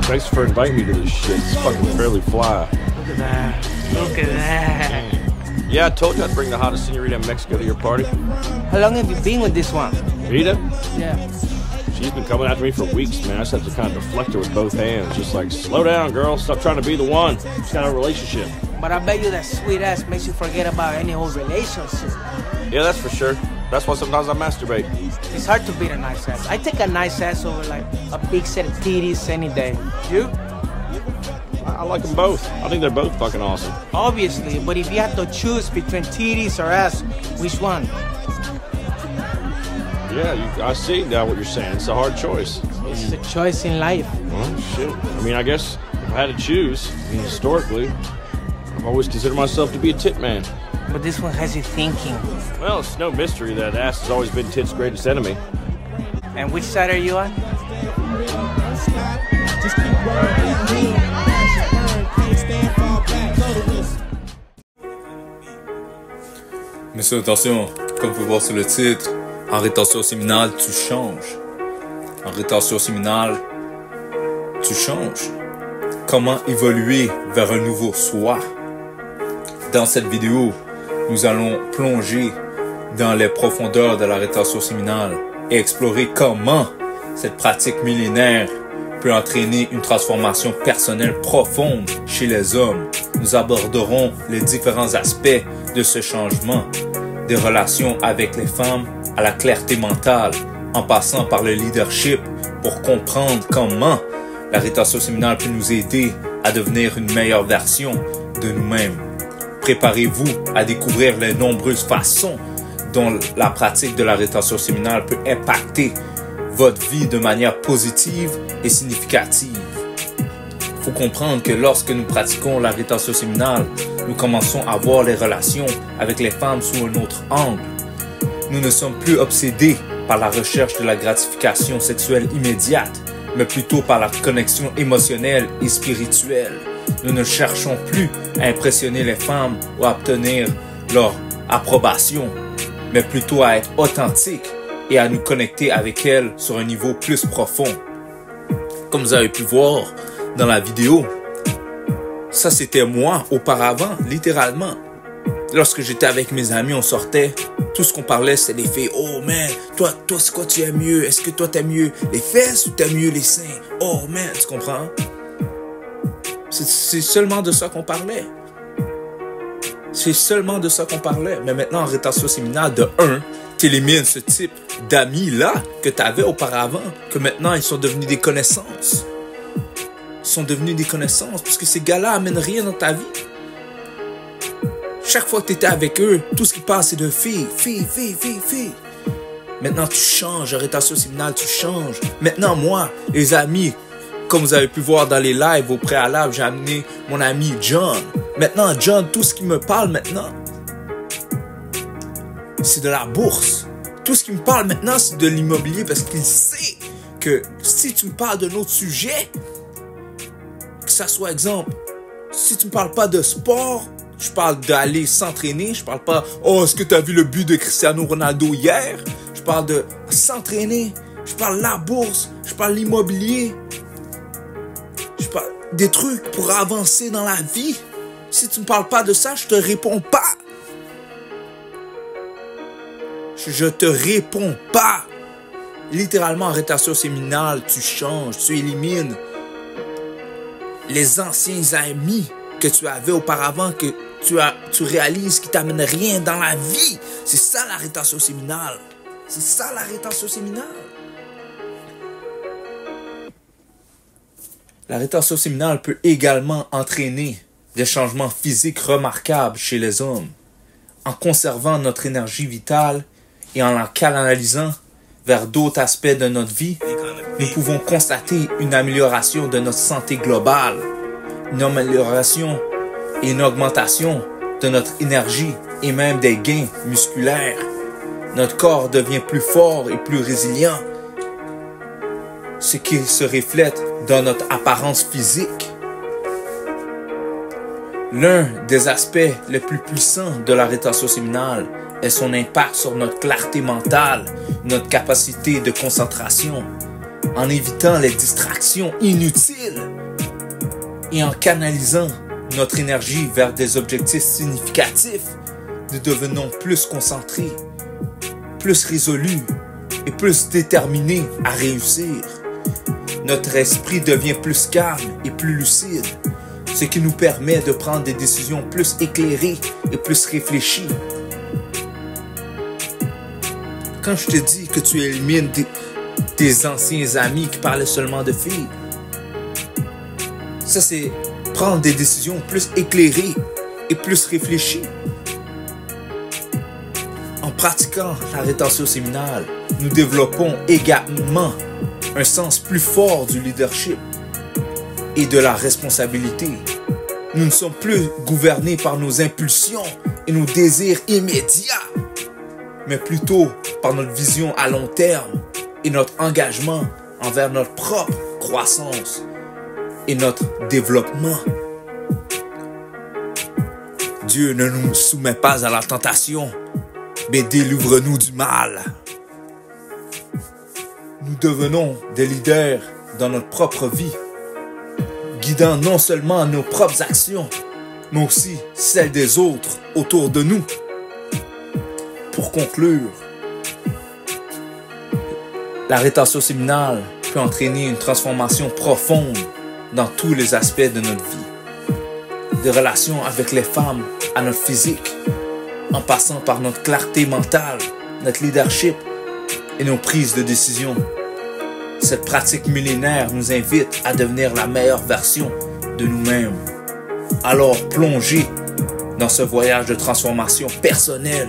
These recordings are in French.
Thanks for inviting me to this shit. It's fucking fairly fly. Look at that. Look at that. Yeah, I told you I'd bring the hottest senorita in Mexico to your party. How long have you been with this one? Rita? Yeah. She's been coming after me for weeks, man. I just have to kind of deflect her with both hands. Just like, slow down, girl. Stop trying to be the one. She's got a relationship. But I bet you that sweet ass makes you forget about any old relationship. Yeah, that's for sure. That's why sometimes I masturbate. It's hard to beat a nice ass. I take a nice ass over like a big set of titties any day. You? I like them both. I think they're both fucking awesome. Obviously, but if you had to choose between titties or ass, which one? Yeah, I see now what you're saying. It's a hard choice. It's a choice in life. Well, shit. I mean, I guess if I had to choose, I mean, historically, I've always considered myself to be a tit man. But this one has you thinking. Well, it's no mystery that ass has always been tit's greatest enemy. And which side are you on? Messieurs, attention, comme vous pouvez voir sur le titre, en rétention séminale, tu changes. En rétention séminale, tu changes. Comment évoluer vers un nouveau soi? Dans cette vidéo, nous allons plonger dans les profondeurs de la rétention séminale et explorer comment cette pratique millénaire peut entraîner une transformation personnelle profonde chez les hommes. Nous aborderons les différents aspects de ce changement, des relations avec les femmes à la clarté mentale, en passant par le leadership pour comprendre comment la rétention séminale peut nous aider à devenir une meilleure version de nous-mêmes. Préparez-vous à découvrir les nombreuses façons dont la pratique de la rétention séminale peut impacter votre vie de manière positive et significative. Il faut comprendre que lorsque nous pratiquons la rétention séminale, nous commençons à voir les relations avec les femmes sous un autre angle. Nous ne sommes plus obsédés par la recherche de la gratification sexuelle immédiate, mais plutôt par la connexion émotionnelle et spirituelle. Nous ne cherchons plus à impressionner les femmes ou à obtenir leur approbation, mais plutôt à être authentiques et à nous connecter avec elles sur un niveau plus profond. Comme vous avez pu voir dans la vidéo, ça c'était moi auparavant, littéralement. Lorsque j'étais avec mes amis, on sortait, tout ce qu'on parlait c'était des filles. Oh man, toi c'est quoi tu aimes mieux? Est-ce que toi t'aimes mieux les fesses ou t'aimes mieux les seins? Oh man, tu comprends? C'est seulement de ça qu'on parlait. C'est seulement de ça qu'on parlait. Mais maintenant, en rétention séminale, de 1, tu élimines ce type d'amis-là que tu avais auparavant, que maintenant, ils sont devenus des connaissances. Ils sont devenus des connaissances, parce que ces gars-là amènent rien dans ta vie. Chaque fois que tu étais avec eux, tout ce qui passe, c'est de filles. Maintenant, tu changes. En rétention séminale, tu changes. Maintenant, moi, les amis, comme vous avez pu voir dans les lives au préalable, j'ai amené mon ami John. Maintenant, John, tout ce qui me parle maintenant, c'est de la bourse. Tout ce qui me parle maintenant, c'est de l'immobilier parce qu'il sait que si tu me parles d'un autre sujet, que ça soit exemple, si tu me parles pas de sport, je parle d'aller s'entraîner, je parle pas, oh, est-ce que tu as vu le but de Cristiano Ronaldo hier? Je parle de s'entraîner, je parle de la bourse, je parle de l'immobilier. Je parle des trucs pour avancer dans la vie. Si tu ne me parles pas de ça, je te réponds pas. Je te réponds pas. Littéralement, en rétention séminale, tu changes, tu élimines les anciens amis que tu avais auparavant, que tu réalises qu'ils t'amènent rien dans la vie. C'est ça la rétention séminale. C'est ça la rétention séminale. La rétention séminale peut également entraîner des changements physiques remarquables chez les hommes. En conservant notre énergie vitale et en la canalisant vers d'autres aspects de notre vie, nous pouvons constater une amélioration de notre santé globale, une amélioration et une augmentation de notre énergie et même des gains musculaires. Notre corps devient plus fort et plus résilient, ce qui se reflète dans notre apparence physique. L'un des aspects les plus puissants de la rétention séminale et son impact sur notre clarté mentale, notre capacité de concentration, en évitant les distractions inutiles et en canalisant notre énergie vers des objectifs significatifs, nous devenons plus concentrés, plus résolus et plus déterminés à réussir. Notre esprit devient plus calme et plus lucide, ce qui nous permet de prendre des décisions plus éclairées et plus réfléchies. Quand je te dis que tu élimines tes anciens amis qui parlaient seulement de filles, ça c'est prendre des décisions plus éclairées et plus réfléchies. En pratiquant la rétention séminale, nous développons également un sens plus fort du leadership et de la responsabilité. Nous ne sommes plus gouvernés par nos impulsions et nos désirs immédiats, mais plutôt par notre vision à long terme et notre engagement envers notre propre croissance et notre développement. Dieu ne nous soumet pas à la tentation, mais délivre-nous du mal. Nous devenons des leaders dans notre propre vie, guidant non seulement nos propres actions, mais aussi celles des autres autour de nous. Pour conclure, la rétention séminale peut entraîner une transformation profonde dans tous les aspects de notre vie. Des relations avec les femmes à notre physique, en passant par notre clarté mentale, notre leadership et nos prises de décision. Cette pratique millénaire nous invite à devenir la meilleure version de nous-mêmes. Alors plongez dans ce voyage de transformation personnelle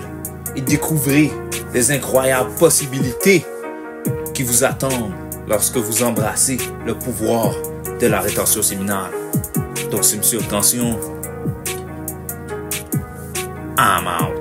et découvrez les incroyables possibilités qui vous attendent lorsque vous embrassez le pouvoir de la rétention séminale. Donc c'est M. Tension. I'm out.